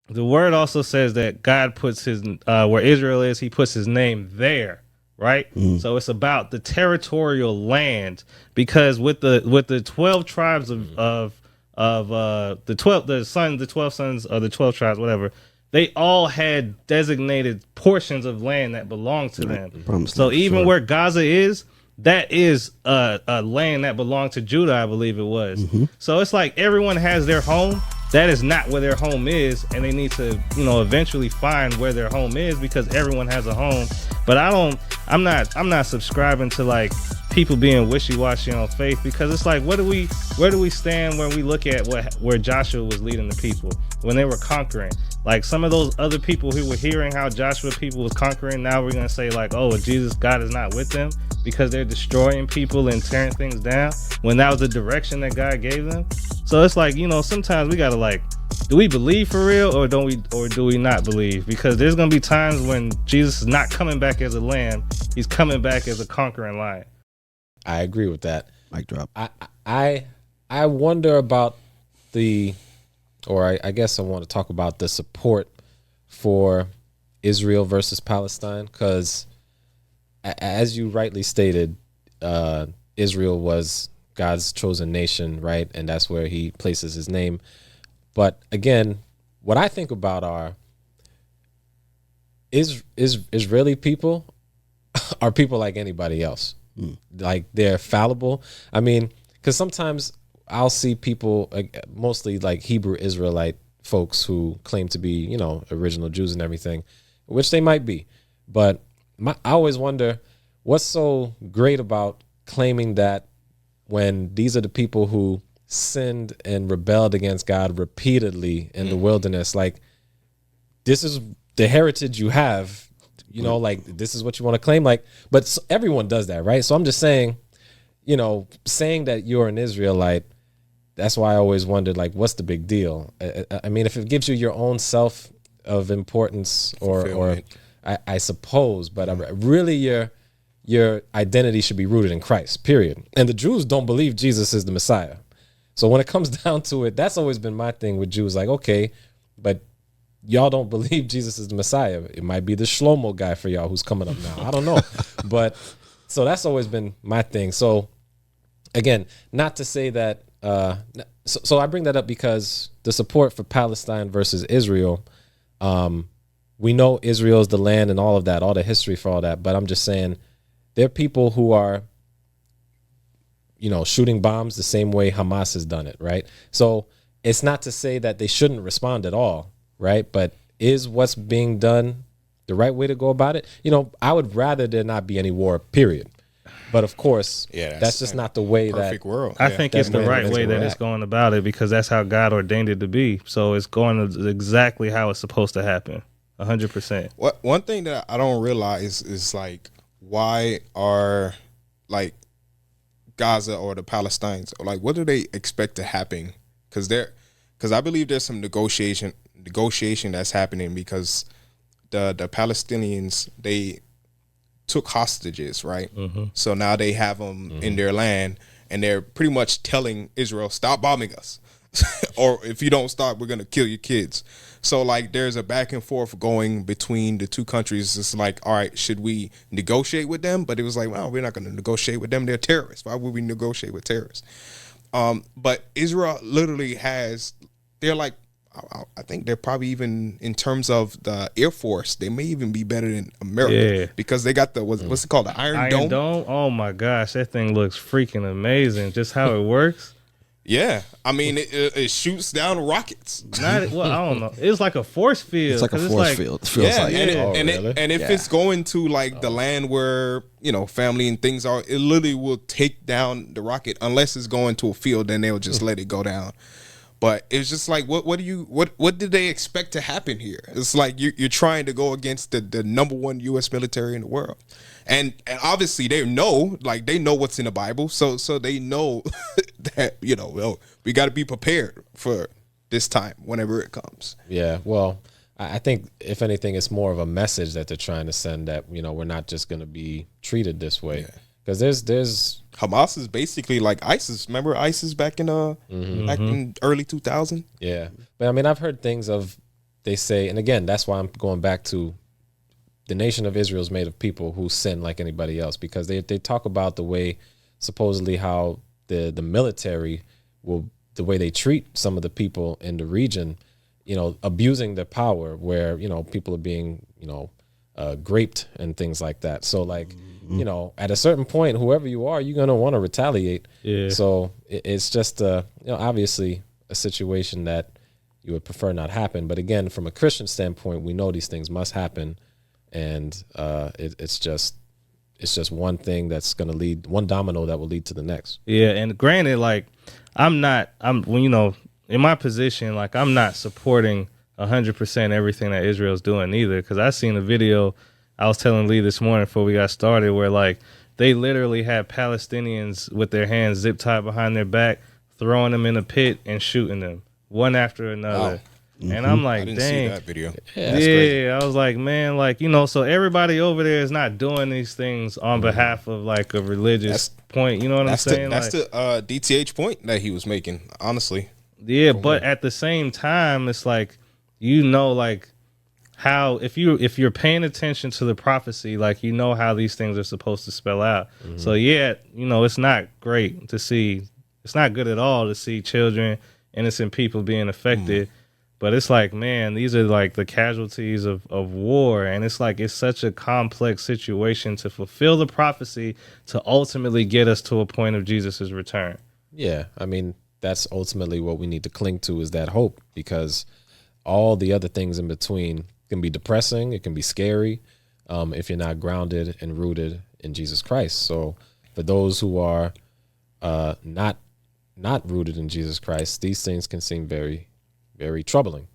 the word also says that God puts his where Israel is, he puts his name there, right? So it's about the territorial land, because with the 12 tribes of the 12 sons of the 12 tribes, whatever, they all had designated portions of land that belonged to them. So even where Gaza is, that is a land that belonged to Judah, I believe it was. So it's like everyone has their home. That is not where their home is, and they need to, eventually find where their home is, because everyone has a home. But I'm not subscribing to like people being wishy-washy on faith, because it's like, where do we stand when we look at where Joshua was leading the people when they were conquering? Like some of those other people who were hearing how Joshua people was conquering, now we're gonna say like, oh, God is not with them because they're destroying people and tearing things down, when that was the direction that God gave them. So it's like, sometimes we gotta like, do we believe for real, or do we not believe? Because there's gonna be times when Jesus is not coming back as a lamb; he's coming back as a conquering lion. I agree with that. Mic drop. I wonder about I guess I want to talk about the support for Israel versus Palestine, because as you rightly stated, Israel was God's chosen nation, right? And that's where he places his name. But again, what I think about are Israeli people are people like anybody else. Like they're fallible. I mean, because sometimes I'll see people, mostly like Hebrew Israelite folks who claim to be, original Jews and everything, which they might be. But I always wonder what's so great about claiming that when these are the people who sinned and rebelled against God repeatedly in the wilderness, like this is the heritage you have, like this is what you want to claim, like, but everyone does that, right? So I'm just saying, saying that you're an Israelite, that's why I always wondered, like, what's the big deal? I mean, if it gives you your own self of importance, or I suppose, but really your identity should be rooted in Christ, period. And the Jews don't believe Jesus is the Messiah. So when it comes down to it, that's always been my thing with Jews. Like, okay, but y'all don't believe Jesus is the Messiah. It might be the Shlomo guy for y'all who's coming up now. I don't know. But so that's always been my thing. So again, not to say that, so I bring that up because the support for Palestine versus Israel, we know Israel is the land and all of that, all the history for all that. But I'm just saying, there are people who are, shooting bombs the same way Hamas has done it, right? So it's not to say that they shouldn't respond at all, right? But is what's being done the right way to go about it? I would rather there not be any war, period. But of course, that's just not the way perfect world. I think it's the right way that it's going about it, because that's how God ordained it to be. So it's going exactly how it's supposed to happen, 100%. One thing that I don't realize is like, why are like Gaza or the Palestinians, like, what do they expect to happen? Because I believe there's some negotiation that's happening, because the Palestinians, they took hostages, right? So now they have them in their land, and they're pretty much telling Israel, stop bombing us, or if you don't stop, we're gonna kill your kids. So like there's a back and forth going between the two countries. It's like, all right, should we negotiate with them? But it was like, well, we're not going to negotiate with them. They're terrorists. Why would we negotiate with terrorists? But Israel literally they're like, I think they're probably, even in terms of the Air Force, they may even be better than America, because they got what's it called? The Iron Dome? Oh my gosh, that thing looks freaking amazing. Just how it works. Yeah, I mean, it shoots down rockets. I don't know. It's like a force field. It's like a force field. It feels like. And if it's going to like the land where family and things are, it literally will take down the rocket. Unless it's going to a field, then they'll just let it go down. But it's just like, what did they expect to happen here? It's like you're trying to go against the #1 U.S. military in the world. And obviously they know what's in the Bible, so they know that we got to be prepared for this time whenever it comes. Yeah, well, I think if anything, it's more of a message that they're trying to send, that we're not just going to be treated this way, because there's Hamas is basically like ISIS. Remember ISIS back in back in early 2000? Yeah, but I mean, I've heard things of they say, and again, that's why I'm going back to the nation of Israel is made of people who sin like anybody else, because they talk about the way supposedly how the military will, the way they treat some of the people in the region, abusing their power, where, people are being, graped and things like that. So like, at a certain point, whoever you are, you're going to want to retaliate. Yeah. So it's just, obviously a situation that you would prefer not happen. But again, from a Christian standpoint, we know these things must happen. And it's just one thing that's going to lead, one domino that will lead to the next. Yeah. And granted, like, in my position, like, I'm not supporting 100% everything that Israel's doing either. Cause I seen a video I was telling Lee this morning before we got started where like they literally had Palestinians with their hands zip tied behind their back, throwing them in a pit and shooting them one after another. Wow. And I'm like, I didn't dang. see that video. Yeah, I was like, man, like, so everybody over there is not doing these things on behalf of like a religious point. You know what I'm saying? That's the DTH point that he was making, honestly. Yeah, but at the same time, it's like, like how if you're paying attention to the prophecy, like how these things are supposed to spell out. Mm-hmm. So yeah, it's not great to see. It's not good at all to see children, innocent people being affected. But it's like, man, these are like the casualties of war. And it's like, it's such a complex situation to fulfill the prophecy to ultimately get us to a point of Jesus's return. Yeah. I mean, that's ultimately what we need to cling to, is that hope, because all the other things in between can be depressing. It can be scary if you're not grounded and rooted in Jesus Christ. So for those who are not rooted in Jesus Christ, these things can seem very, very troubling.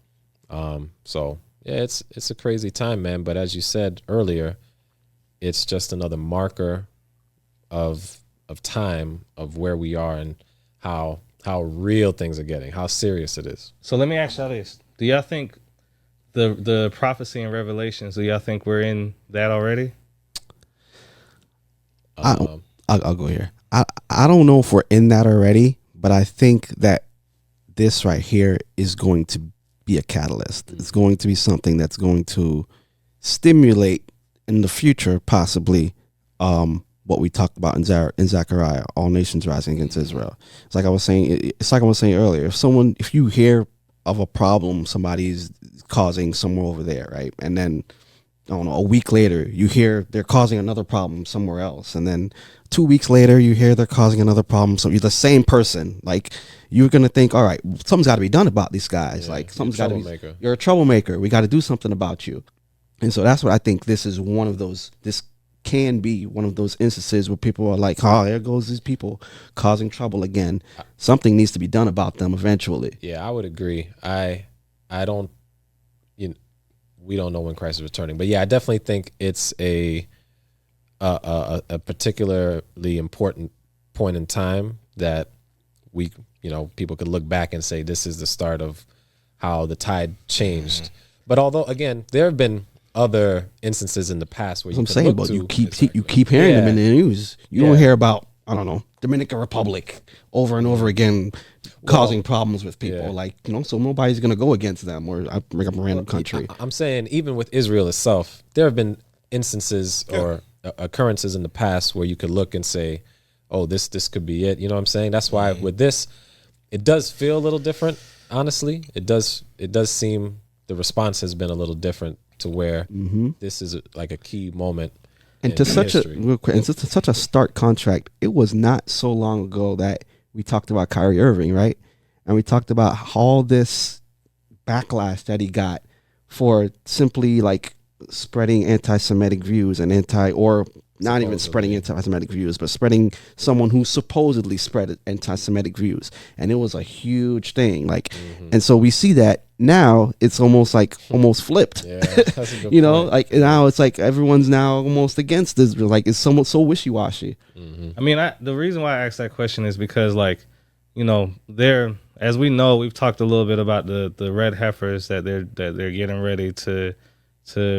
So yeah, it's a crazy time, man. But as you said earlier, it's just another marker of time, of where we are and how real things are getting, how serious it is. So let me ask y'all this. Do y'all think the prophecy and Revelations, do y'all think we're in that already? I'll go here. I don't know if we're in that already, but I think that this right here is going to be a catalyst. It's going to be something that's going to stimulate in the future, possibly, what we talked about in Zechariah, all nations rising against Israel. It's like I was saying earlier. If you hear of a problem somebody's causing somewhere over there, right, and then I don't know, a week later you hear they're causing another problem somewhere else, and then 2 weeks later you hear they're causing another problem, so you're the same person, like, you're gonna think, all right, something's got to be done about these guys. Yeah, like, something's got to be. You're a troublemaker. We got to do something about you. And so that's what I think. This is one of those. This can be one of those instances where people are like, "Oh, there goes these people causing trouble again." Something needs to be done about them eventually. Yeah, I would agree. I don't. We don't know when Christ is returning, but yeah, I definitely think it's a particularly important point in time that we, people could look back and say this is the start of how the tide changed. Mm-hmm. But although, again, there have been other instances in the past where you keep hearing them in the news. You don't hear about, I don't know, Dominican Republic over and over again causing problems with people. Like, so nobody's going to go against them, or I bring up a random country. I'm saying even with Israel itself, there have been instances or occurrences in the past where you could look and say, oh, this could be it. You know what I'm saying? That's why with this, it does feel a little different. Honestly, it does seem the response has been a little different to where this is like a key moment. And to such a stark contract, it was not so long ago that we talked about Kyrie Irving, right? And we talked about all this backlash that he got for simply like spreading anti-Semitic views and not even spreading anti-Semitic views, but spreading someone who supposedly spread anti-Semitic views. And it was a huge thing. Like, and so we see that now it's almost flipped. Yeah, that's a good point. Like now it's like everyone's now almost against this. Like, it's somewhat so wishy-washy. Mm-hmm. I mean, the reason why I asked that question is because, like, as we know, we've talked a little bit about the red heifers that they're getting ready to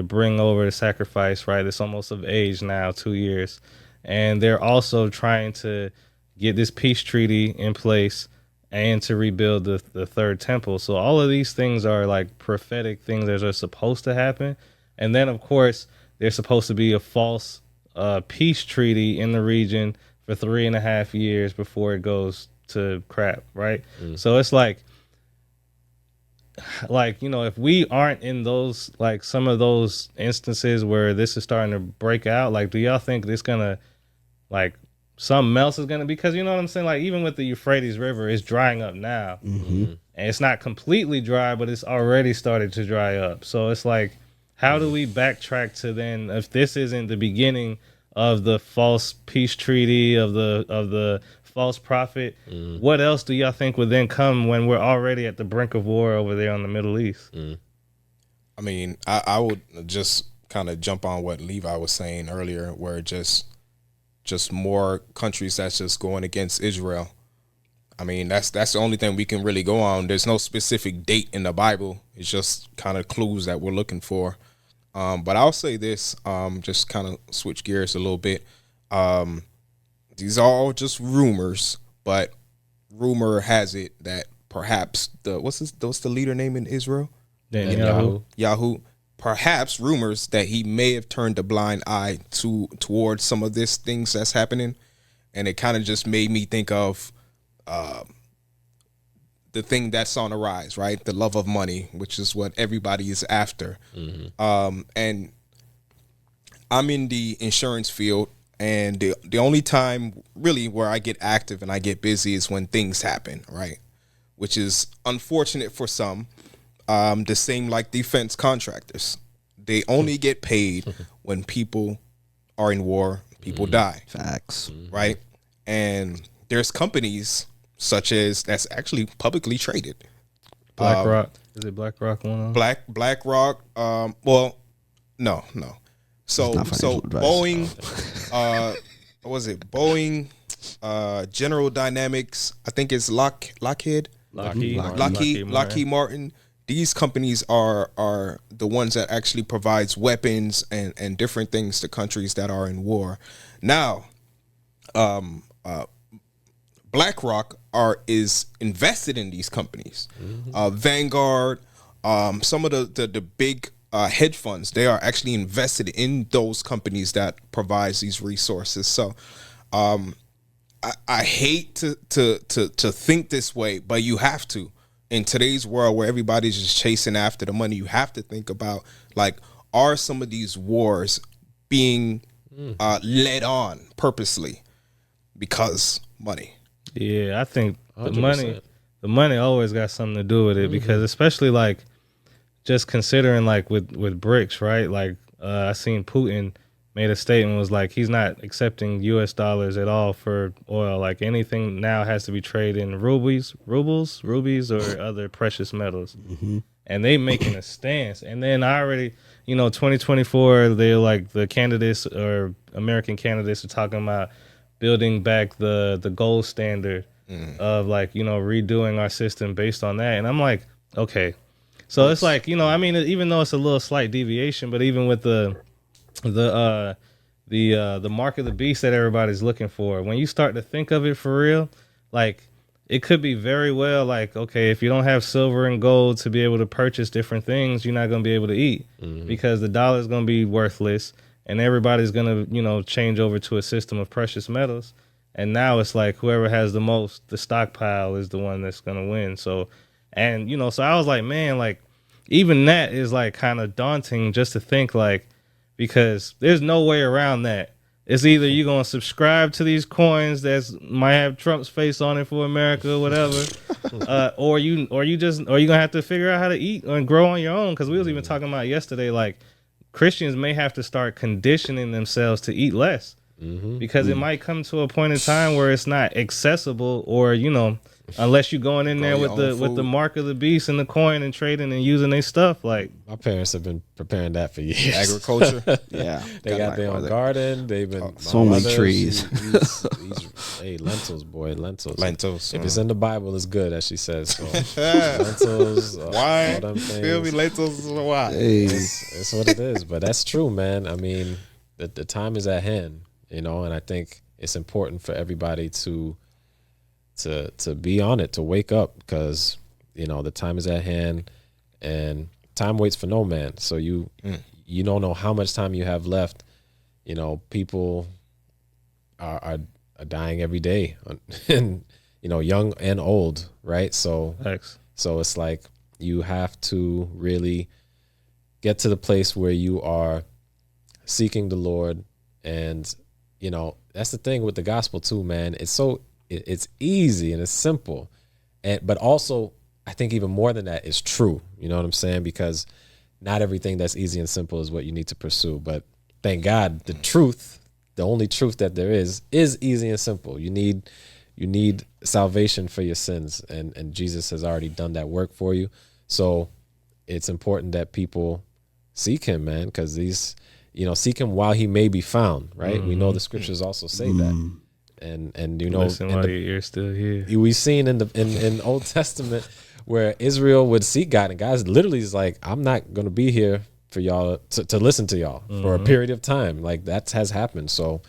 bring over the sacrifice, right? It's almost of age now, 2 years. And they're also trying to get this peace treaty in place and to rebuild the third temple. So all of these things are like prophetic things that are supposed to happen. And then, of course, there's supposed to be a false peace treaty in the region for 3.5 years before it goes to crap, right? So it's like, if we aren't in those, like some of those instances where this is starting to break out, like, do y'all think this gonna, like, something else is gonna, because you know what I'm saying? Like, even with the Euphrates River, it's drying up now. And it's not completely dry, but it's already started to dry up. So it's like, how do we backtrack to then, if this isn't the beginning of the false peace treaty, of the false prophet, what else do y'all think would then come when we're already at the brink of war over there in the Middle East? I mean, I would just kind of jump on what Levi was saying earlier, where just more countries that's just going against Israel. I mean, that's the only thing we can really go on. There's no specific date in the Bible. It's just kind of clues that we're looking for. But I'll say this, just kind of switch gears a little bit. These are all just rumors, but rumor has it that perhaps what's the leader name in Israel? Yahoo. Perhaps rumors that he may have turned a blind eye towards some of these things that's happening, and it kind of just made me think of the thing that's on the rise, right? The love of money, which is what everybody is after. And I'm in the insurance field, and the only time really where I get active and I get busy is when things happen, right? Which is unfortunate for some. The same like defense contractors. They only get paid when people are in war, people die. Facts. Right? And there's companies such as that's actually publicly traded. BlackRock. Is it BlackRock one of them? BlackRock, well, no. So Boeing, what was it? Boeing, General Dynamics, I think it's Lockheed Martin. These companies are the ones that actually provides weapons and different things to countries that are in war. Now, BlackRock is invested in these companies. Vanguard, some of the big hedge funds, they are actually invested in those companies that provides these resources. So I hate to think this way, but you have to. In today's world where everybody's just chasing after the money, you have to think about, like, are some of these wars being led on purposely because money? Yeah, I think 100%. the money always got something to do with it, because especially like just considering like with BRICS, right? Like I seen Putin made a statement, was like he's not accepting US dollars at all for oil. Like anything now has to be traded in rubies or other precious metals. And they making a stance. And then I already, 2024, they're like the candidates or American candidates are talking about building back the gold standard of like, redoing our system based on that. And I'm like, okay. So it's like, I mean, even though it's a little slight deviation, but even with the mark of the beast that everybody's looking for, when you start to think of it for real, like it could be very well like, okay, if you don't have silver and gold to be able to purchase different things, you're not going to be able to eat because the dollar is going to be worthless, and everybody's going to, change over to a system of precious metals. And now it's like whoever has the most, the stockpile is the one that's going to win. So, and, so I was like, man, like even that is like kind of daunting just to think, like, because there's no way around that. It's either you're going to subscribe to these coins that might have Trump's face on it for America or whatever, or you're going to have to figure out how to eat and grow on your own. Because we was even talking about yesterday, like Christians may have to start conditioning themselves to eat less, because it might come to a point in time where it's not accessible, or unless you're going in there with the mark of the beast and the coin and trading and using their stuff. Like My parents have been preparing that for years. Agriculture. Yeah. They got their own garden. They've been so many trees. Hey, lentils, boy, lentils. If If it's in the Bible, it's good, as she says. So lentils, why? all them things. Feel me? Lentils is why. Hey. It's what it is. But that's true, man. I mean, the time is at hand, and I think it's important for everybody to to be on it, to wake up, because the time is at hand, and time waits for no man. So you don't know how much time you have left. People are dying every day, and young and old, right? So it's like you have to really get to the place where you are seeking the Lord. And that's the thing with the gospel too, man. It's easy and it's simple, but also I think even more than that is true. You know what I'm saying? Because not everything that's easy and simple is what you need to pursue. But thank God, the only truth that there is easy and simple. You need salvation for your sins, and Jesus has already done that work for you. So it's important that people seek him, man, because seek him while he may be found, right? Mm-hmm. We know the scriptures also say that. And listen while you're still here. We've seen in Old Testament where Israel would seek God, and God's literally is like, I'm not going to be here for y'all to listen to y'all for a period of time. Like that has happened. So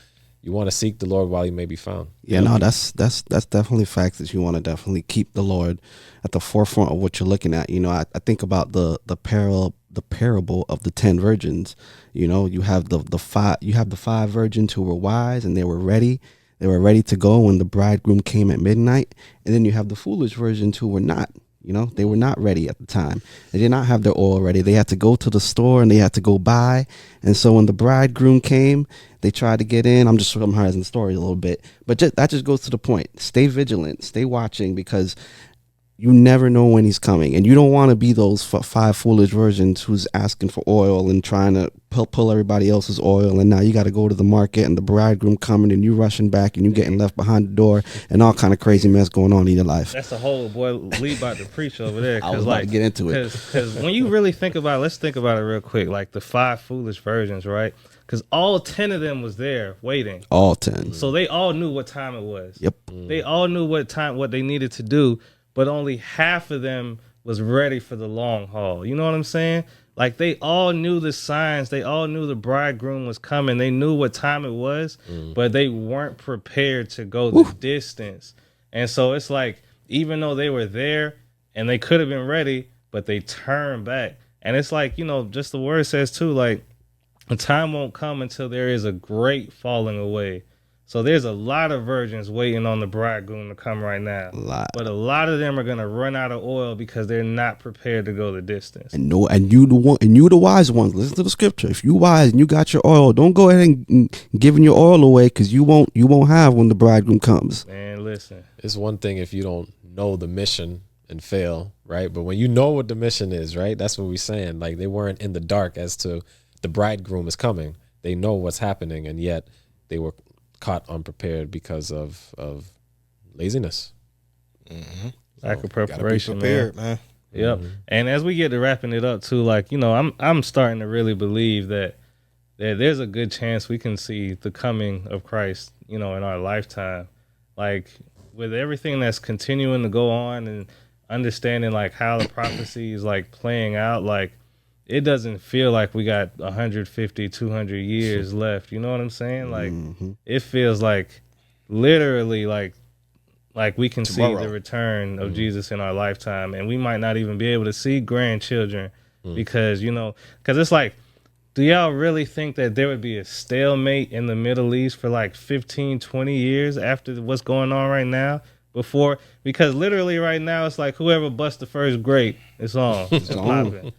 you want to seek the Lord while he may be found. Yeah, no, that's definitely facts that you want to definitely keep the Lord at the forefront of what you're looking at. I think about the parable of the 10 virgins. You have the five virgins who were wise and they were ready. They were ready to go when the bridegroom came at midnight. And then you have the foolish virgins who were not. They were not ready at the time. They did not have their oil ready. They had to go to the store and they had to go buy. And so when the bridegroom came, they tried to get in. I'm just summarizing the story a little bit. But that just goes to the point. Stay vigilant. Stay watching, because you never know when he's coming. And you don't want to be those five foolish virgins who's asking for oil and trying to pull everybody else's oil. And now you got to go to the market and the bridegroom coming and you rushing back and you getting left behind the door and all kind of crazy mess going on in your life. That's a whole, boy, Lee about to preach over there. I was about to get into it. Because when you really think about it, let's think about it real quick. Like the five foolish virgins, right? Because all 10 of them was there waiting. All 10. So they all knew what time it was. Yep. They all knew what they needed to do, but only half of them was ready for the long haul. You know what I'm saying? Like they all knew the signs. They all knew the bridegroom was coming. They knew what time it was, but they weren't prepared to go the distance. And so it's like, even though they were there and they could have been ready, but they turned back. And it's like, just the word says too, like, the time won't come until there is a great falling away. So there's a lot of virgins waiting on the bridegroom to come right now. But a lot of them are gonna run out of oil because they're not prepared to go the distance. And you the wise ones. Listen to the scripture. If you wise and you got your oil, don't go ahead and giving your oil away, because you won't have when the bridegroom comes. Man, listen. It's one thing if you don't know the mission and fail, right? But when you know what the mission is, right? That's what we're saying. Like they weren't in the dark as to the bridegroom is coming. They know what's happening, and yet they were caught unprepared because of laziness. Lack of preparation. Gotta be prepared, man. Yep. And as we get to wrapping it up too, like, I'm starting to really believe that there's a good chance we can see the coming of Christ, in our lifetime. Like with everything that's continuing to go on and understanding like how the prophecy is like playing out, like it doesn't feel like we got 150, 200 years left. You know what I'm saying? Like it feels like literally like we can see the return of Jesus in our lifetime, and we might not even be able to see grandchildren because it's like, do y'all really think that there would be a stalemate in the Middle East for like 15, 20 years after what's going on right now? Because literally right now it's like whoever busts the first grape, it's on. It's popping.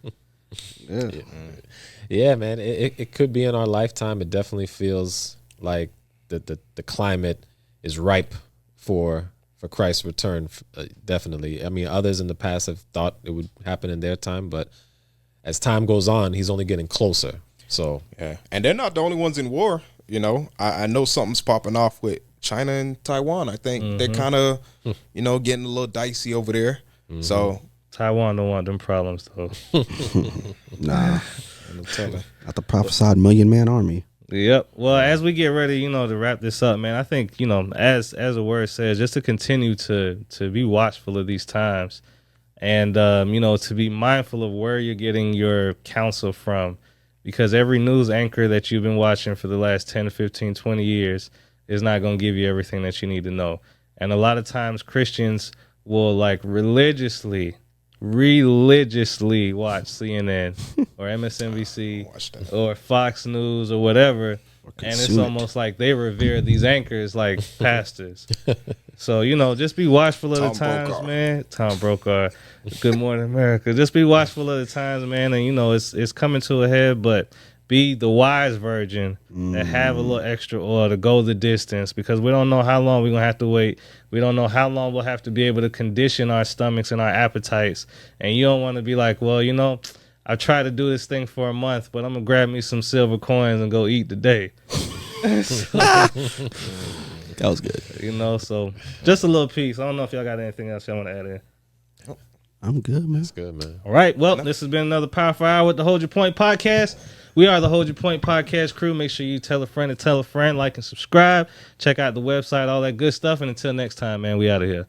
Yeah, man. It could be in our lifetime. It definitely feels like the climate is ripe for Christ's return. Definitely. I mean, others in the past have thought it would happen in their time, but as time goes on, he's only getting closer. So yeah, and they're not the only ones in war. I know something's popping off with China and Taiwan. I think they're kind of getting a little dicey over there. So Taiwan don't want them problems though. Nah, I'm telling. Got the prophesied 1 million man army. Yep. Well, as we get ready, to wrap this up, man, I think, as the word says, just to continue to be watchful of these times and, to be mindful of where you're getting your counsel from, because every news anchor that you've been watching for the last 10, 15, 20 years is not going to give you everything that you need to know. And a lot of times Christians will like religiously watch CNN or MSNBC Watch that. or Fox News or whatever. And it's almost like they revere these anchors like pastors. So, you know, just be watchful of the Tom times, Brokaw. man. Tom Brokaw, Good Morning America. Just be watchful of the times, man. And, you know, it's coming to a head, but be the wise virgin and have a little extra oil to go the distance, because we don't know how long we're going to have to wait. We don't know how long we'll have to be able to condition our stomachs and our appetites. And you don't want to be like, well, you know, I tried to do this thing for a month, but I'm going to grab me some silver coins and go eat today. That was good. You know, so just a little piece. I don't know if y'all got anything else y'all want to add in. I'm good, man. That's good, man. All right. Well, this has been another Powerful Hour with the Hold Your Point podcast. We are the Hold Your Point podcast crew. Make sure you tell a friend, like and subscribe. Check out the website, all that good stuff. And until next time, man, we out of here.